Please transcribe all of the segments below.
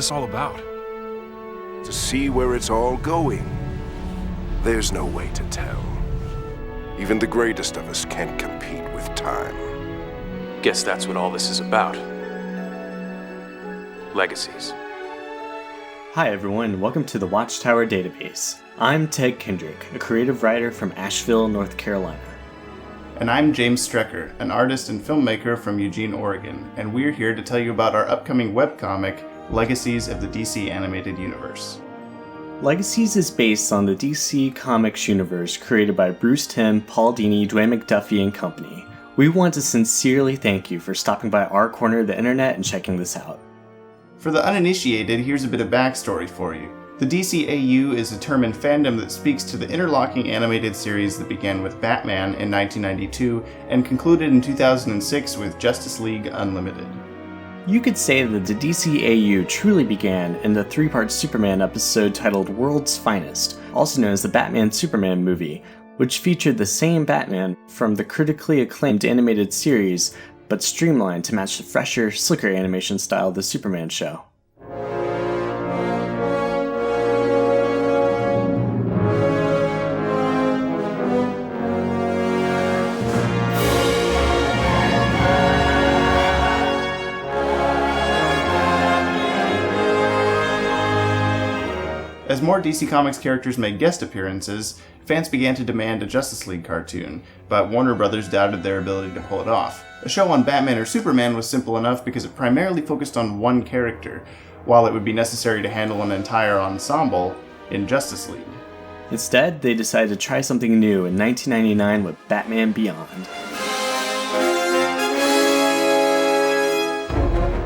this all about? To see where it's all going. There's no way to tell. Even the greatest of us can't compete with time. Guess that's what all this is about. Legacies. Hi everyone, welcome to the Watchtower Database. I'm Ted Kendrick, a creative writer from Asheville, North Carolina. And I'm James Strecker, an artist and filmmaker from Eugene, Oregon, and we're here to tell you about our upcoming webcomic, Legacies of the DC Animated Universe. Legacies is based on the DC Comics universe created by Bruce Timm, Paul Dini, Dwayne McDuffie, and company. We want to sincerely thank you for stopping by our corner of the internet and checking this out. For the uninitiated, here's a bit of backstory for you. The DCAU is a term in fandom that speaks to the interlocking animated series that began with Batman in 1992 and concluded in 2006 with Justice League Unlimited. You could say that the DCAU truly began in the three-part Superman episode titled World's Finest, also known as the Batman-Superman movie, which featured the same Batman from the critically acclaimed animated series, but streamlined to match the fresher, slicker animation style of the Superman show. As more DC Comics characters made guest appearances, fans began to demand a Justice League cartoon, but Warner Brothers doubted their ability to pull it off. A show on Batman or Superman was simple enough because it primarily focused on one character, while it would be necessary to handle an entire ensemble in Justice League. Instead, they decided to try something new in 1999 with Batman Beyond.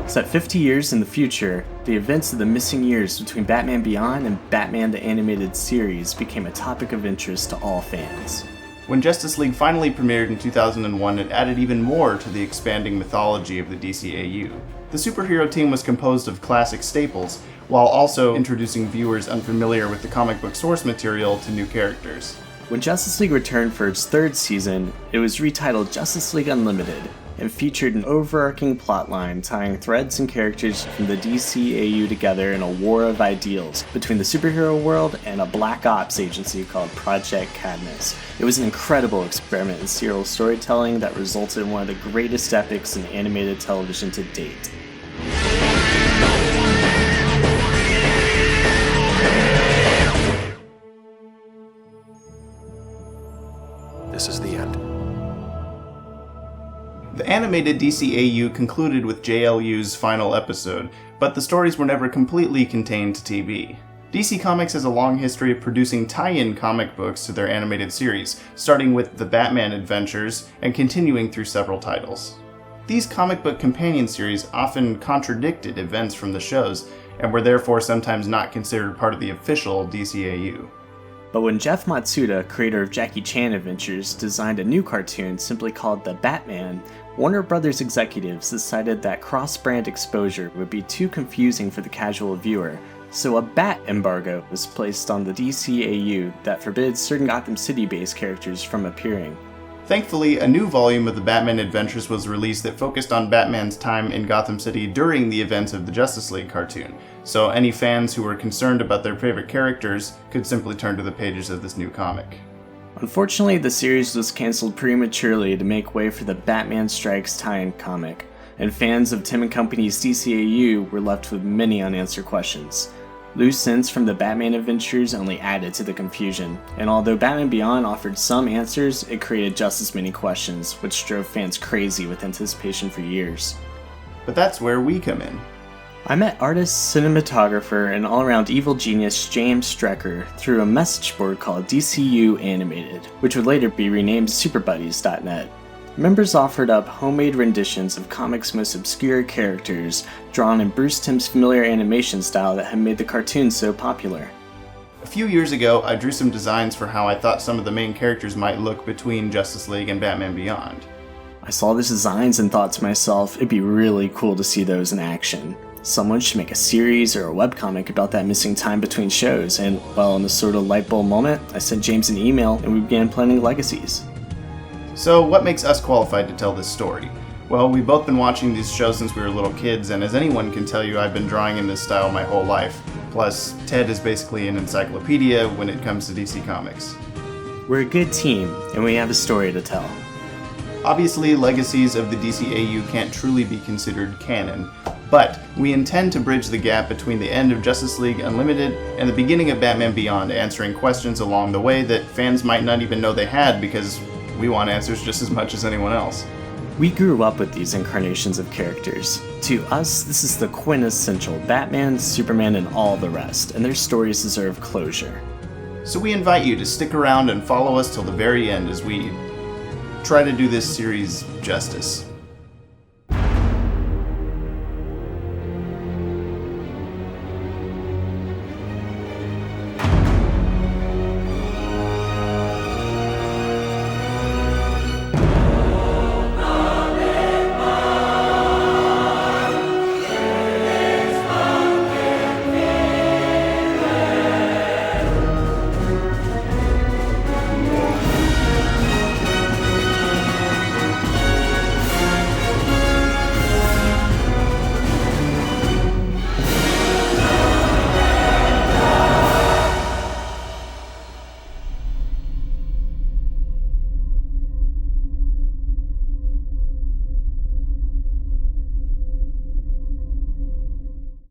Set 50 years in the future, the events of the missing years between Batman Beyond and Batman the Animated Series became a topic of interest to all fans. When Justice League finally premiered in 2001, it added even more to the expanding mythology of the DCAU. The superhero team was composed of classic staples, while also introducing viewers unfamiliar with the comic book source material to new characters. When Justice League returned for its third season, it was retitled Justice League Unlimited, and featured an overarching plotline tying threads and characters from the DCAU together in a war of ideals between the superhero world and a black ops agency called Project Cadmus. It was an incredible experiment in serial storytelling that resulted in one of the greatest epics in animated television to date. This is the end. The animated DCAU concluded with JLU's final episode, but the stories were never completely contained to TV. DC Comics has a long history of producing tie-in comic books to their animated series, starting with the Batman Adventures and continuing through several titles. These comic book companion series often contradicted events from the shows, and were therefore sometimes not considered part of the official DCAU. But when Jeff Matsuda, creator of Jackie Chan Adventures, designed a new cartoon simply called The Batman, Warner Brothers executives decided that cross-brand exposure would be too confusing for the casual viewer, so a bat embargo was placed on the DCAU that forbids certain Gotham City-based characters from appearing. Thankfully, a new volume of the Batman Adventures was released that focused on Batman's time in Gotham City during the events of the Justice League cartoon, so any fans who were concerned about their favorite characters could simply turn to the pages of this new comic. Unfortunately, the series was cancelled prematurely to make way for the Batman Strikes tie-in comic, and fans of Timm & Company's DCAU were left with many unanswered questions. Loose ends from the Batman Adventures only added to the confusion, and although Batman Beyond offered some answers, it created just as many questions, which drove fans crazy with anticipation for years. But that's where we come in. I met artist, cinematographer, and all-around evil genius James Strecker through a message board called DCU Animated, which would later be renamed SuperBuddies.net. Members offered up homemade renditions of comics' most obscure characters, drawn in Bruce Timm's familiar animation style that had made the cartoon so popular. A few years ago, I drew some designs for how I thought some of the main characters might look between Justice League and Batman Beyond. I saw these designs and thought to myself, it'd be really cool to see those in action. Someone should make a series or a webcomic about that missing time between shows, and, well, in this sort of light bulb moment, I sent James an email and we began planning Legacies. So what makes us qualified to tell this story? Well, we've both been watching these shows since we were little kids, and as anyone can tell you, I've been drawing in this style my whole life. Plus, Ted is basically an encyclopedia when it comes to DC Comics. We're a good team, and we have a story to tell. Obviously, Legacies of the DCAU can't truly be considered canon, but we intend to bridge the gap between the end of Justice League Unlimited and the beginning of Batman Beyond, answering questions along the way that fans might not even know they had because we want answers just as much as anyone else. We grew up with these incarnations of characters. To us, this is the quintessential Batman, Superman, and all the rest, and their stories deserve closure. So we invite you to stick around and follow us till the very end as we try to do this series justice.